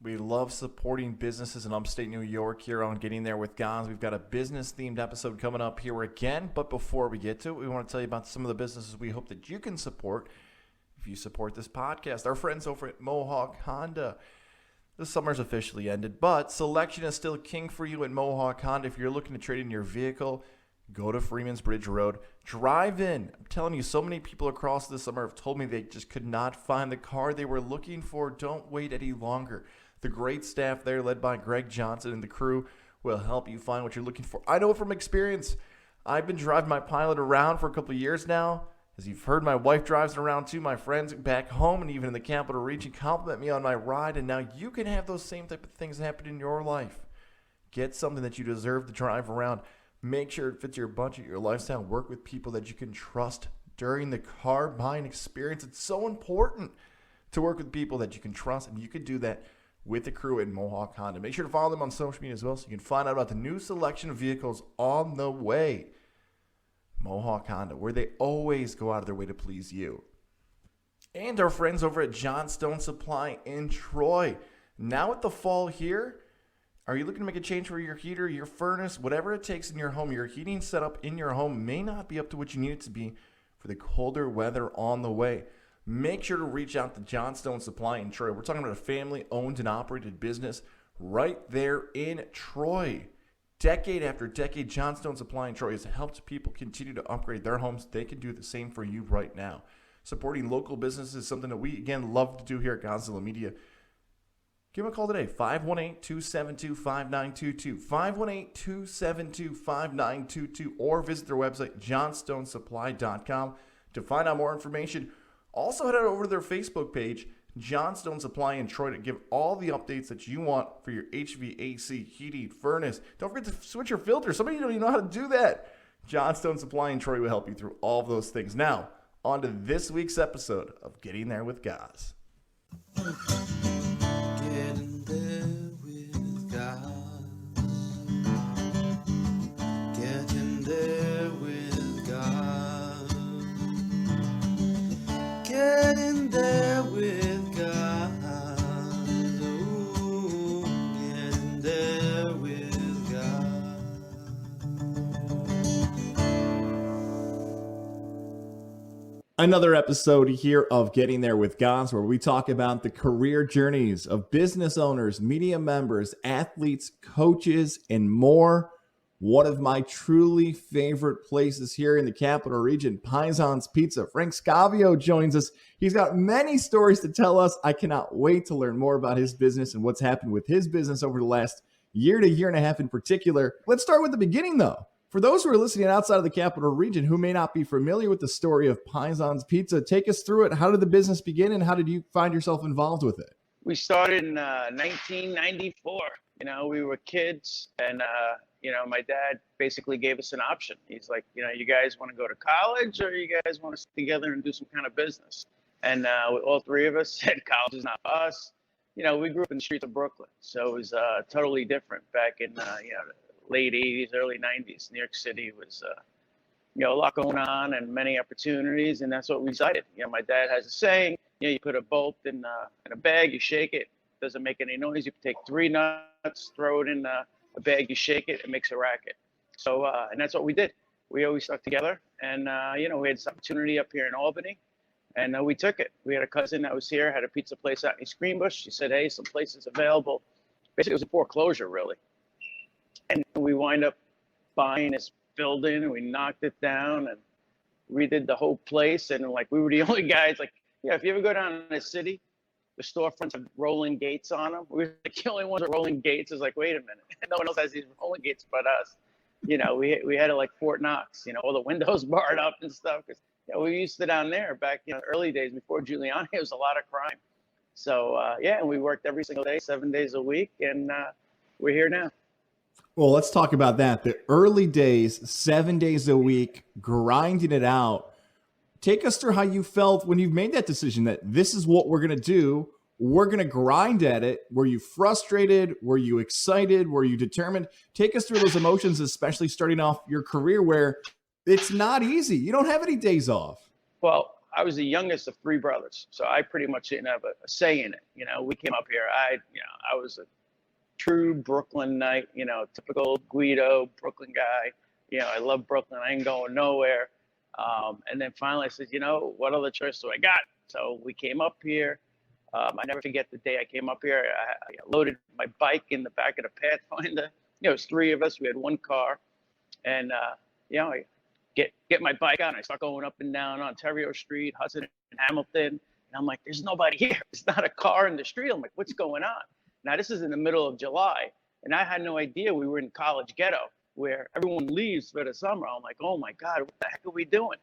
We love supporting businesses in upstate New York here on Getting There with Guys. We've got a business-themed episode coming up here again. But before we get to it, we want to tell you about some of the businesses we hope that you can support if you support this podcast. Our friends over at Mohawk Honda. The summer's officially ended, but selection is still king for you at Mohawk Honda. If you're looking to trade in your vehicle, go to Freeman's Bridge Road. Drive in. I'm telling you, so many people across this summer have told me they just could not find the car they were looking for. Don't wait any longer. The great staff there, led by Greg Johnson and the crew, will help you find what you're looking for. I know it from experience. I've been driving my Pilot around for a couple of years now. As you've heard, my wife drives it around too. My friends back home and even in the capital region compliment me on my ride. And now you can have those same type of things happen in your life. Get something that you deserve to drive around. Make sure it fits your budget, your lifestyle. Work with people that you can trust during the car buying experience. It's so important to work with people that you can trust, and you can do that with the crew at Mohawk Honda. Make sure to follow them on social media as well so you can find out about the new selection of vehicles on the way. Mohawk Honda, where they always go out of their way to please you. And our friends over at Johnstone Supply in Troy. Now with the fall here, are you looking to make a change for your heater, your furnace, whatever it takes in your home? Your heating setup in your home may not be up to what you need it to be for the colder weather on the way. Make sure to reach out to Johnstone Supply in Troy. We're talking about a family-owned and operated business right there in Troy. Decade after decade, Johnstone Supply in Troy has helped people continue to upgrade their homes. They can do the same for you right now. Supporting local businesses is something that we, again, love to do here at Gozilla Media. Give them a call today, 518-272-5922, 518-272-5922, or visit their website, johnstonesupply.com, to find out more information. Also, head over to their Facebook page, Johnstone Supply in Troy, to give all the updates that you want for your HVAC, heating, furnace. Don't forget to switch your filter. Some of you don't even know how to do that. Johnstone Supply in Troy will help you through all of those things. Now, on to this week's episode of Getting There with Guys. Getting there with God. Getting there with God. Getting there with God. Ooh, getting there with God. Another episode here of Getting There with Guys, where we talk about the career journeys of business owners, media members, athletes, coaches, and more. One of my truly favorite places here in the capital region, Paesan's Pizza. Frank Scavio joins us. He's got many stories to tell us. I cannot wait to learn more about his business and what's happened with his business over the last year to year and a half in particular. Let's start with the beginning, though. For those who are listening outside of the capital region who may not be familiar with the story of Paesan's Pizza, take us through it. How did the business begin, and how did you find yourself involved with it? We started in 1994. We were kids, and my dad basically gave us an option. He's like, you guys want to go to college, or you guys want to sit together and do some kind of business? And all three of us said college is not us. We grew up in the streets of Brooklyn, so it was totally different back in late 80s, early 90s. New York City was a lot going on and many opportunities, and that's what we decided. My dad has a saying, you put a bolt in a bag, you shake it, doesn't make any noise. You take 3 nuts, throw it in a bag, you shake it, it makes a racket. So, and that's what we did. We always stuck together, and we had this opportunity up here in Albany, and we took it. We had a cousin that was here, had a pizza place out in East Greenbush. She said, hey, some places available. Basically, it was a foreclosure, really. And we wind up buying this building, and we knocked it down and redid the whole place. And we were the only guys. If you ever go down in the city, the storefronts have rolling gates on them. We were the only ones with rolling gates. It's like, wait a minute, no one else has these rolling gates but us. We had it like Fort Knox. All the windows barred up and stuff. Cause we used to down there back early days before Giuliani. It was a lot of crime. So and we worked every single day, 7 days a week, and we're here now. Well, let's talk about that. The early days, 7 days a week, grinding it out. Take us through how you felt when you made that decision that this is what we're going to do. We're going to grind at it. Were you frustrated? Were you excited? Were you determined? Take us through those emotions, especially starting off your career where it's not easy. You don't have any days off. Well, I was the youngest of three brothers, so I pretty much didn't have a say in it. We came up here. I was a true Brooklynite, typical Guido Brooklyn guy. I love Brooklyn. I ain't going nowhere. And then finally I said, what other choice do I got? So we came up here. I never forget the day I came up here. I loaded my bike in the back of the Pathfinder. It was three of us. We had one car. And, I get my bike out and I start going up and down Ontario Street, Hudson and Hamilton. And I'm like, there's nobody here. There's not a car in the street. I'm like, what's going on? Now, this is in the middle of July. And I had no idea we were in College Ghetto where everyone leaves for the summer. I'm like, oh my God, what the heck are we doing?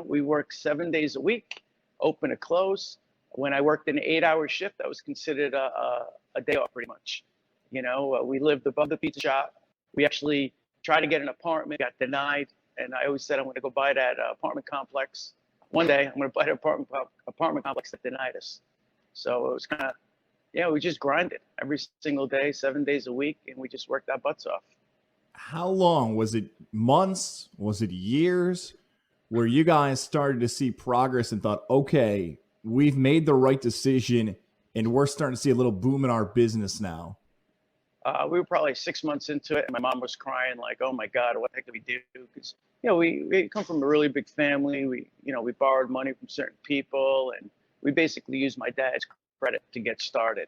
We work 7 days a week, open to close. When I worked an 8-hour shift, that was considered a day off pretty much. We lived above the pizza shop. We actually tried to get an apartment, got denied. And I always said, I'm going to go buy that apartment complex. One day, I'm going to buy the apartment complex that denied us. So it was kind of, we just grinded every single day, 7 days a week, and we just worked our butts off. How long? Was it months? Was it years where you guys started to see progress and thought, okay, we've made the right decision and we're starting to see a little boom in our business now? We were probably 6 months into it, and my mom was crying like, oh my God, what the heck do we do? Because, we come from a really big family. We borrowed money from certain people, and we basically used my dad's credit to get started.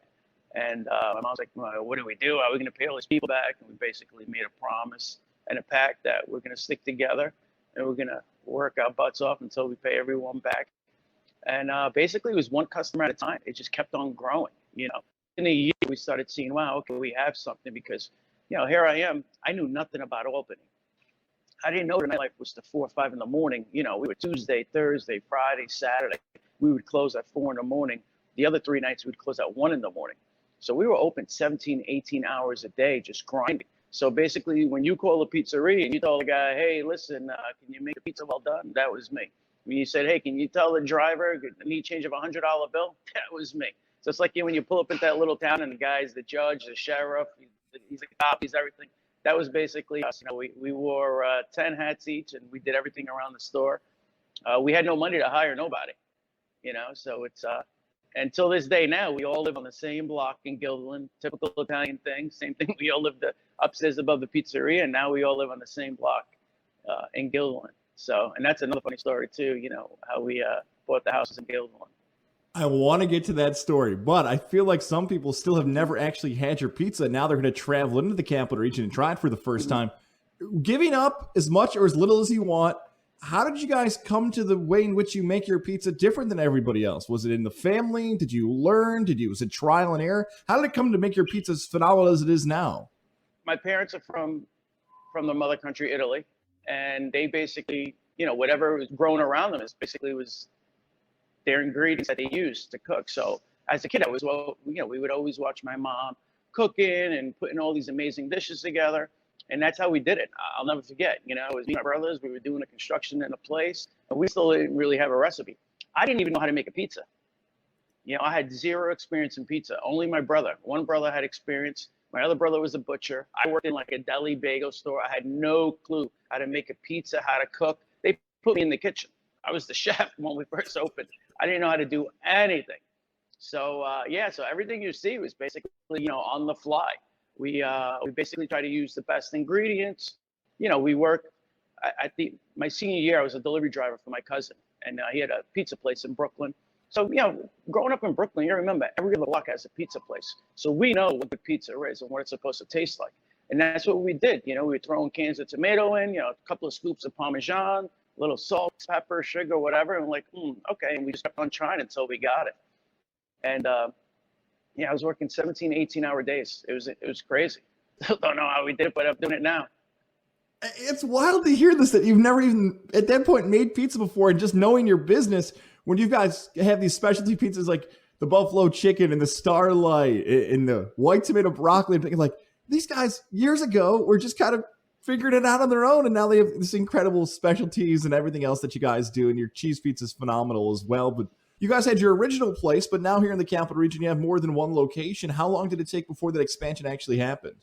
And my mom's like, well, what do we do? How are we going to pay all these people back? And we basically made a promise and a pact that we're going to stick together and we're going to work our butts off until we pay everyone back. And basically, it was one customer at a time. It just kept on growing. In a year, we started seeing, wow, okay, we have something because, here I am. I knew nothing about Albany. I didn't know the nightlife was to 4 or 5 in the morning. We were Tuesday, Thursday, Friday, Saturday. We would close at 4 in the morning. The other 3 nights, we'd close at 1 in the morning. So we were open 17, 18 hours a day, just grinding. So basically, when you call a pizzeria and you tell the guy, hey, listen, can you make a pizza well done? That was me. When you said, hey, can you tell the driver I need change of $100 bill? That was me. So it's like when you pull up into that little town and the guy's the judge, the sheriff, he's a cop, he's everything. That was basically us. We wore 10 hats each and we did everything around the store. We had no money to hire nobody, so it's until this day now, we all live on the same block in Guilderland, typical Italian thing. Same thing. We all lived upstairs above the pizzeria, and now we all live on the same block in Guilderland. So, and that's another funny story too, how we bought the houses in Guilderland. I want to get to that story, but I feel like some people still have never actually had your pizza. Now they're going to travel into the capital region and try it for the first time. Giving up as much or as little as you want, how did you guys come to the way in which you make your pizza different than everybody else? Was it in the family? Did you learn? Was it trial and error? How did it come to make your pizza as phenomenal as it is now? My parents are from the mother country, Italy, and they basically, whatever was grown around them was their ingredients that they used to cook. So as a kid, we would always watch my mom cooking and putting all these amazing dishes together. And that's how we did it. I'll never forget, it was me and my brothers. We were doing a construction in a place, and we still didn't really have a recipe. I didn't even know how to make a pizza. I had zero experience in pizza. Only my brother. One brother had experience. My other brother was a butcher. I worked in like a deli bagel store. I had no clue how to make a pizza, how to cook. They put me in the kitchen. I was the chef when we first opened. I didn't know how to do anything. So, so everything you see was basically, on the fly. We basically try to use the best ingredients. We work my senior year, I was a delivery driver for my cousin, and he had a pizza place in Brooklyn. So, growing up in Brooklyn, you remember every other block has a pizza place. So we know what good pizza is and what it's supposed to taste like. And that's what we did. We were throwing cans of tomato in, a couple of scoops of Parmesan, a little salt, pepper, sugar, whatever. And we're like, okay. And we just kept on trying until we got it. And, I was working 17, 18-hour days. It was crazy. Don't know how we did it, but I'm doing it now. It's wild to hear this, that you've never even, at that point, made pizza before, and just knowing your business, when you guys have these specialty pizzas like the buffalo chicken and the starlight and the white tomato broccoli, and like, these guys years ago were just kind of figuring it out on their own, and now they have this incredible specialties and everything else that you guys do, and your cheese pizza is phenomenal as well. But you guys had your original place, but now here in the capital region, you have more than one location. How long did it take before that expansion actually happened?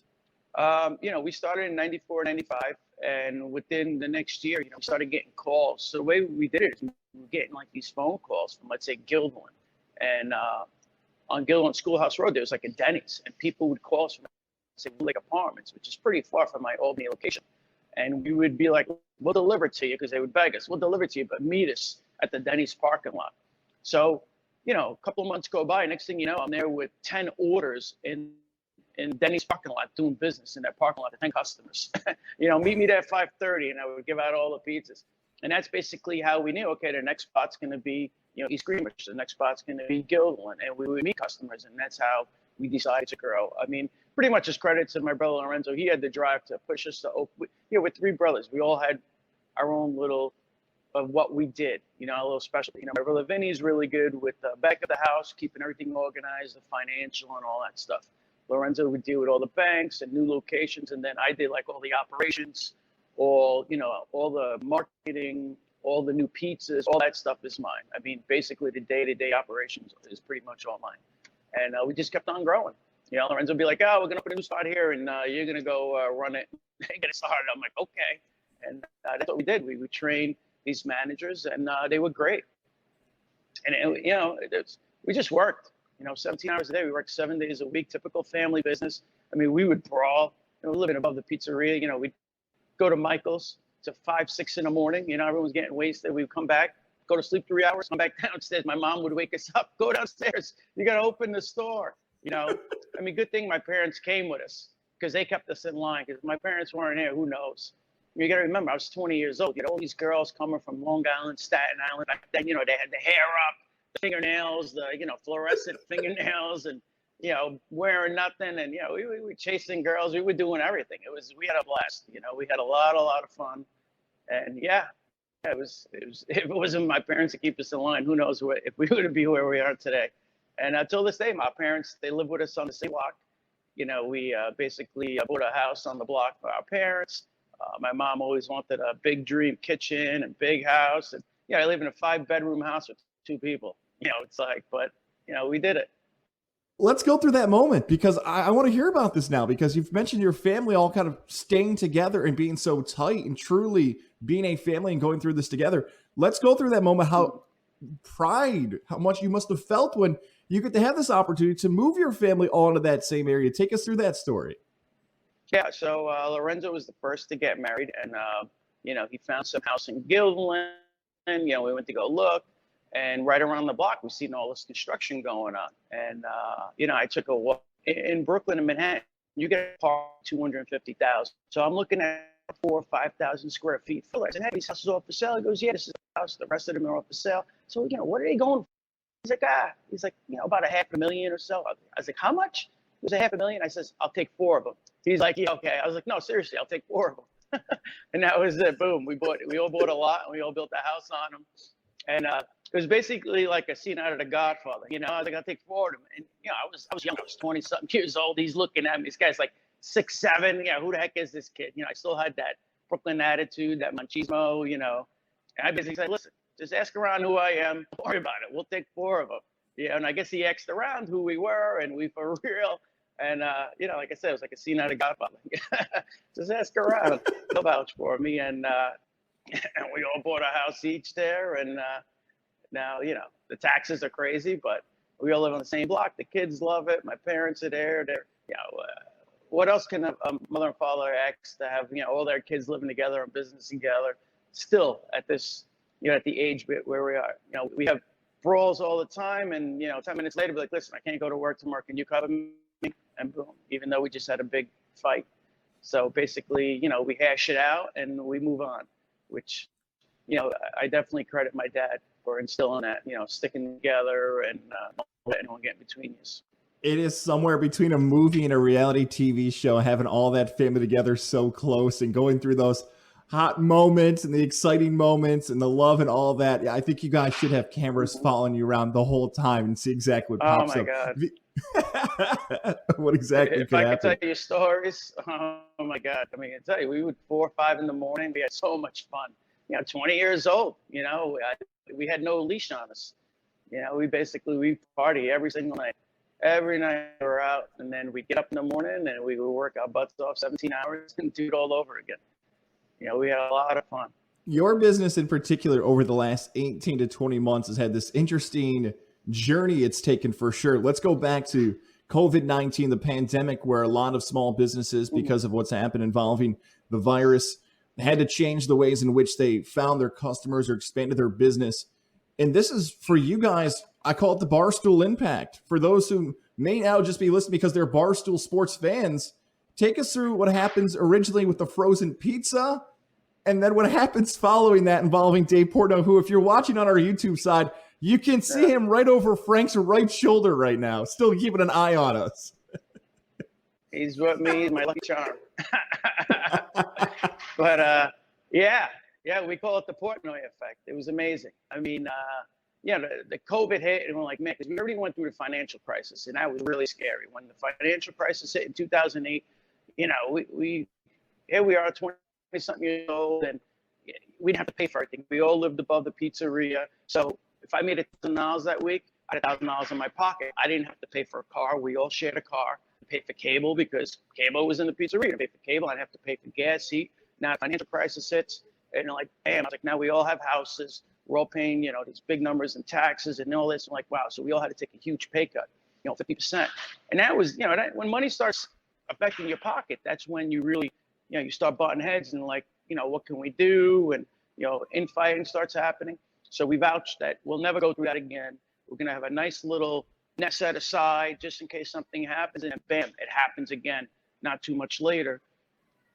We started in 94, 95, and within the next year, we started getting calls. So the way we did it is were getting like these phone calls from, let's say, Guildwood. And on Guildwood Schoolhouse Road, there was like a Denny's, and people would call us from, say, like apartments, which is pretty far from my Albany location. And we would be like, we'll deliver it to you, because they would beg us. We'll deliver it to you, but meet us at the Denny's parking lot. So, you know, a couple of months go by. Next thing you know, I'm there with 10 orders in Denny's parking lot doing business in that parking lot to 10 customers. You know, meet me there at 5:30, and I would give out all the pizzas. And that's basically how we knew, okay, the next spot's going to be, you know, East Greenwich. The next spot's going to be Guildwood. And we would meet customers, and that's how we decided to grow. I mean, pretty much as credit to my brother Lorenzo. He had the drive to push us to open. You know, with 3 brothers, we all had our own little of what we did, you know, a little special. You know, my brother Vinny's really good with the back of the house, keeping everything organized, the financial and all that stuff. Lorenzo would deal with all the banks and new locations, and then I did like all the operations, all, you know, all the marketing, all the new pizzas, all that stuff is mine. I mean, basically the day-to-day operations is pretty much all mine. And we just kept on growing. You know, Lorenzo would be like, oh, we're going to put a new spot here, and you're going to go run it and get it started. I'm like, okay. And that's what we did. We would train these managers, and they were great. And, you know, we just worked. You know, 17 hours a day. We worked 7 days a week, typical family business. I mean, we would brawl. You know, we were living above the pizzeria. You know, we'd go to Michael's to 5, 6 in the morning. You know, everyone's getting wasted. We'd come back, go to sleep 3 hours, come back downstairs. My mom would wake us up, go downstairs. You got to open the store. You know, I mean, good thing my parents came with us, because they kept us in line. Because if my parents weren't here, who knows? You got to remember, I was 20 years old. You know, all these girls coming from Long Island, Staten Island. Back then, you know, they had the hair up, fingernails, the, you know, fluorescent fingernails, and, you know, wearing nothing. And, you know, we were chasing girls. We were doing everything. We had a blast. You know, we had a lot of fun. And yeah, if it wasn't my parents to keep us in line, who knows if we would be where we are today. And until this day, my parents, they live with us on the same block. You know, we basically bought a house on the block for our parents. My mom always wanted a big dream kitchen and big house. And, yeah, I live in a 5-bedroom house with 2 people. You know, it's like, but, you know, we did it. Let's go through that moment, because I want to hear about this now, because you've mentioned your family all kind of staying together and being so tight and truly being a family and going through this together. Let's go through that moment, how much you must have felt when you get to have this opportunity to move your family all into that same area. Take us through that story. Yeah, so Lorenzo was the first to get married, and, you know, he found some house in Guildwood, and, you know, we went to go look. And right around the block, we've seen all this construction going on. And, you know, I took a walk in Brooklyn and Manhattan. You get a park 250,000. So I'm looking at 4,000 or 5,000 square feet. I said, hey, these houses are up for sale. He goes, yeah, this is the house. The rest of them are up for sale. So, you know, what are they going for? He's like, you know, about $500,000 or so. I was like, how much? He was $500,000. I says, I'll take 4 of them. He's like, yeah, okay. I was like, no, seriously, I'll take 4 of them. And that was it. Boom. We all bought a lot, and we all built a house on them. And it was basically like a scene out of The Godfather. You know, I was like, I'll take 4 of them. And, you know, I was young. I was 20-something years old. He's looking at me. This guy's like 6'7". Yeah, who the heck is this kid? You know, I still had that Brooklyn attitude, that machismo, you know. And I basically said, listen, just ask around who I am. Don't worry about it. We'll take 4 of them. Yeah, and I guess he asked around who we were, and we for real. And, you know, like I said, it was like a scene out of Godfather. Just ask around. They'll vouch for me. And we all bought a house each there. And now, you know, the taxes are crazy, but we all live on the same block. The kids love it. My parents are there. You know, what else can a mother and father ask to have, you know, all their kids living together and business together still at this, you know, at the age bit where we are. You know, we have brawls all the time, and, you know, 10 minutes later, be like, listen, I can't go to work tomorrow. Can you cover me? And boom, even though we just had a big fight. So basically, you know, we hash it out and we move on, which, you know, I definitely credit my dad for instilling that, you know, sticking together and not letting anyone get in between us. It is somewhere between a movie and a reality TV show, having all that family together so close and going through those hot moments and the exciting moments and the love and all that. Yeah, I think you guys should have cameras following you around the whole time and see exactly what pops up. Oh my God. What exactly if could I happen? could tell you stories, oh my God. I mean, I tell you, we would 4 or 5 in the morning. We had so much fun. You know, 20 years old, you know, we had no leash on us. You know, we party every single night. Every night we were out, and then we'd get up in the morning and we would work our butts off 17 hours and do it all over again. You know, we had a lot of fun. Your business in particular over the last 18 to 20 months has had this interesting journey it's taken for sure. Let's go back to COVID-19, the pandemic, where a lot of small businesses, because of what's happened involving the virus, had to change the ways in which they found their customers or expanded their business. And this is for you guys, I call it the Barstool Impact. For those who may now just be listening because they're Barstool sports fans, take us through what happens originally with the frozen pizza, and then what happens following that involving Dave Portnoy, who, if you're watching on our YouTube side, you can see him right over Frank's right shoulder right now, still keeping an eye on us. He's with me. He's my lucky charm. But yeah, we call it the Portnoy effect. It was amazing. I mean, the COVID hit, and we're like, man, because we already went through the financial crisis, and that was really scary. When the financial crisis hit in 2008, here we are, 20-something years old, and we didn't have to pay for everything. We all lived above the pizzeria. So if I made $1,000 that week, I had $1,000 in my pocket. I didn't have to pay for a car. We all shared a car. I paid for cable because cable was in the pizzeria. I paid for cable. I'd have to pay for gas, heat. Now the financial crisis hits, and like, damn, I was like, now we all have houses. We're all paying, these big numbers in taxes and all this. I'm like, wow. So we all had to take a huge pay cut, 50%. And that was, when money starts affecting your pocket, that's when you really, you start butting heads and like, what can we do? And, infighting starts happening. So we vouched that we'll never go through that again. We're going to have a nice little net set aside just in case something happens. And then bam, it happens again. Not too much later,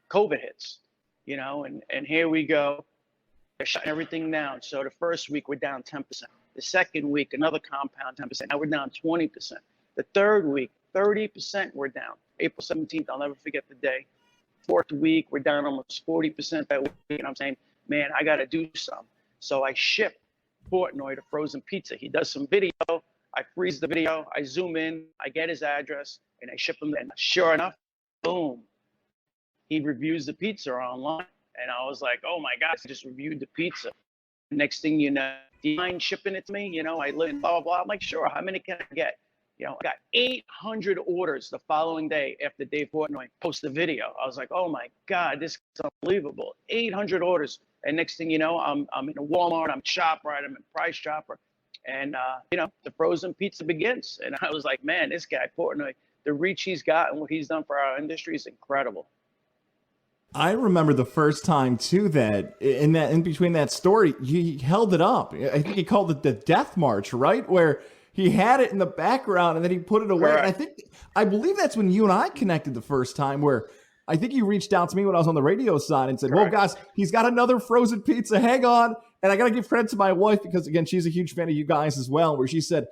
COVID hits, and here we go. They're shutting everything down. So the first week we're down 10%. The second week, another compound 10%. Now we're down 20%. The third week, 30% we're down. April 17th, I'll never forget the day. Fourth week, we're down almost 40% that week. And I'm saying, man, I got to do something. So I ship Portnoy the frozen pizza. He does some video. I freeze the video. I zoom in. I get his address, and I ship him. And sure enough, boom, he reviews the pizza online. And I was like, oh, my God, he just reviewed the pizza. Next thing you know, do you mind shipping it to me? I live in blah, blah, blah. I'm like, sure. How many can I get? I got 800 orders the following day after Dave Portnoy posted the video. I was like, oh, my God, this is unbelievable. 800 orders. And next thing you know, I'm in a Walmart. I'm ShopRite. I'm in Price Chopper. And, the frozen pizza begins. And I was like, man, this guy, Portnoy, the reach he's got and what he's done for our industry is incredible. I remember the first time too that in between that story, he held it up. I think he called it the Death March, right? Where he had it in the background and then he put it away. Correct. And I believe that's when you and I connected the first time, where I think you reached out to me when I was on the radio side and said, Correct. well, guys, he's got another frozen pizza. Hang on. And I got to give credit to my wife because, again, she's a huge fan of you guys as well, where she said,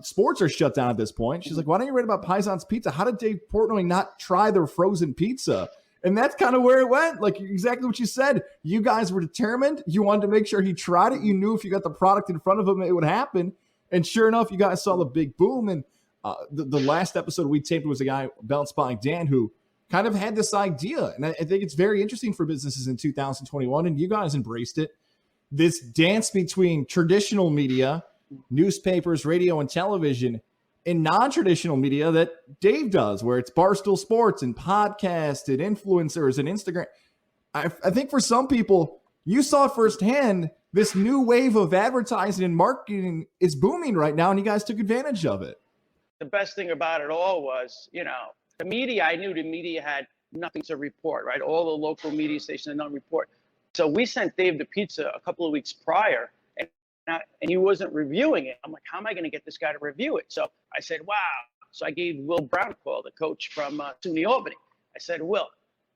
sports are shut down at this point. She's like, why don't you write about Paesan's Pizza? How did Dave Portnoy not try their frozen pizza? And that's kind of where it went. Like exactly what you said. You guys were determined. You wanted to make sure he tried it. You knew if you got the product in front of him, it would happen. And sure enough, you guys saw the big boom. And the last episode we taped was a guy, Bounce by Dan, who kind of had this idea. And I think it's very interesting for businesses in 2021. And you guys embraced it. This dance between traditional media, newspapers, radio, and television, and non-traditional media that Dave does, where it's Barstool Sports and podcasts and influencers and Instagram. I think for some people, you saw it firsthand, this new wave of advertising and marketing is booming right now, and you guys took advantage of it. The best thing about it all was, the media, I knew the media had nothing to report, right? All the local media stations had nothing to report. So we sent Dave the pizza a couple of weeks prior, and he wasn't reviewing it. I'm like, how am I going to get this guy to review it? So I said, wow. So I gave Will Brown a call, the coach from SUNY Albany. I said, Will,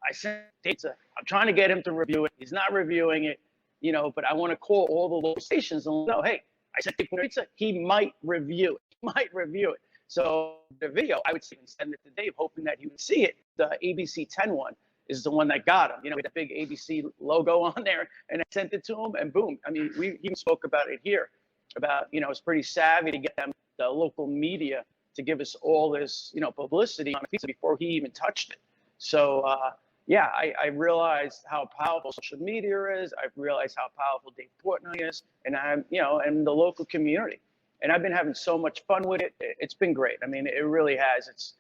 I sent pizza. I'm trying to get him to review it. He's not reviewing it, but I want to call all the local stations and know, hey, I sent Dave pizza. He might review it. He might review it. So the video, I would send it to Dave, hoping that he would see it. The ABC 10 one is the one that got him, with a big ABC logo on there, and I sent it to him, and boom. I mean, we even spoke about it here, about, it's pretty savvy to get them, the local media, to give us all this, publicity on the pizza before he even touched it. So, I realized how powerful social media is. I've realized how powerful Dave Portnoy is, and and the local community. And I've been having so much fun with it. It's been great. I mean, it really has.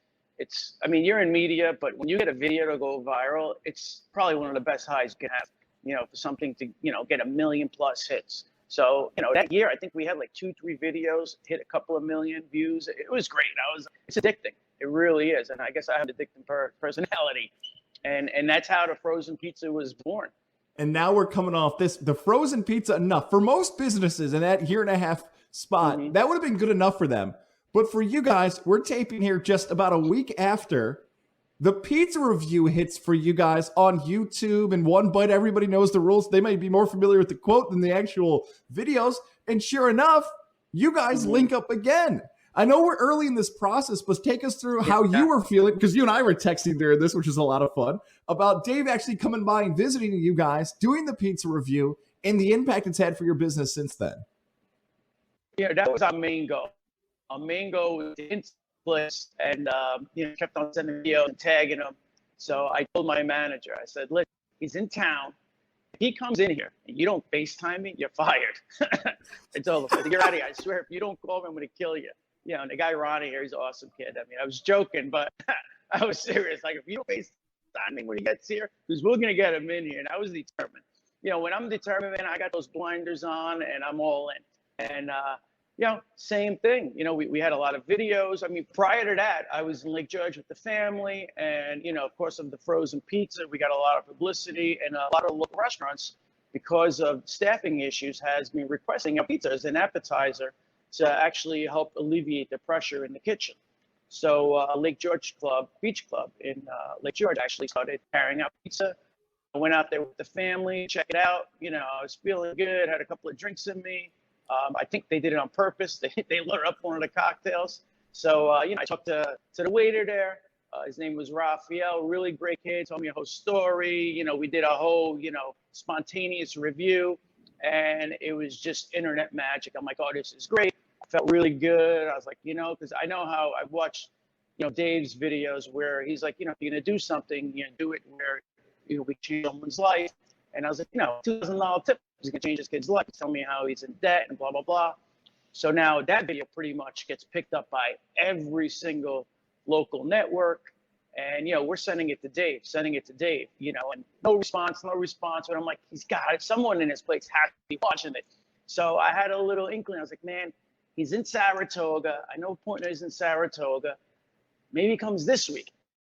I mean, you're in media, but when you get a video to go viral, it's probably one of the best highs you can have. for something to, get 1 million plus hits. So, that year, I think we had like 2-3 videos hit a couple of million views. It was great. It's addicting. It really is. And I guess I have an addicting personality. And that's how the frozen pizza was born. And now we're coming off the frozen pizza enough for most businesses in that year and a half spot. Mm-hmm. That would have been good enough for them. But for you guys, we're taping here just about a week after the pizza review hits for you guys on YouTube and One Bite. Everybody knows the rules. They might be more familiar with the quote than the actual videos. And sure enough, you guys link up again. I know we're early in this process, but take us through how you were feeling, because you and I were texting during this, which is a lot of fun, about Dave actually coming by and visiting you guys, doing the pizza review, and the impact it's had for your business since then. Yeah, that was our main goal. Our main goal was to influence, and kept on sending videos and tagging them. So I told my manager, I said, "Listen, he's in town. If he comes in here and you don't FaceTime me, you're fired." I told him, "Get out of here. I swear, if you don't call me, I'm going to kill you." And the guy Ronnie here, he's an awesome kid. I mean, I was joking, but I was serious. Like, if you don't FaceTime me when he gets here, because we're going to get him in here. And I was determined. When I'm determined, man, I got those blinders on and I'm all in. And, same thing. We had a lot of videos. I mean, prior to that, I was in Lake George with the family. And, of course, of the frozen pizza, we got a lot of publicity, and a lot of local restaurants, because of staffing issues, has been requesting a pizza as an appetizer to actually help alleviate the pressure in the kitchen. So Lake George Beach Club in Lake George actually started carrying out pizza. I went out there with the family, check it out. I was feeling good, had a couple of drinks in me. I think they did it on purpose. They loaded up one of the cocktails. So, I talked to the waiter there. His name was Raphael, really great kid, told me a whole story. We did a whole, spontaneous review. And it was just internet magic. I'm like, oh, this is great. I felt really good. I was like, because I know how I've watched, Dave's videos where he's like, if you're going to do something, do it where, we change someone's life. And I was like, $2,000 tip is going to change this kid's life. Tell me how he's in debt and blah, blah, blah. So now that video pretty much gets picked up by every single local network. And, we're sending it to Dave, and no response. And I'm like, he's got it. Someone in his place has to be watching it. So I had a little inkling. I was like, man, he's in Saratoga. I know Portnoy's in Saratoga. Maybe he comes this week.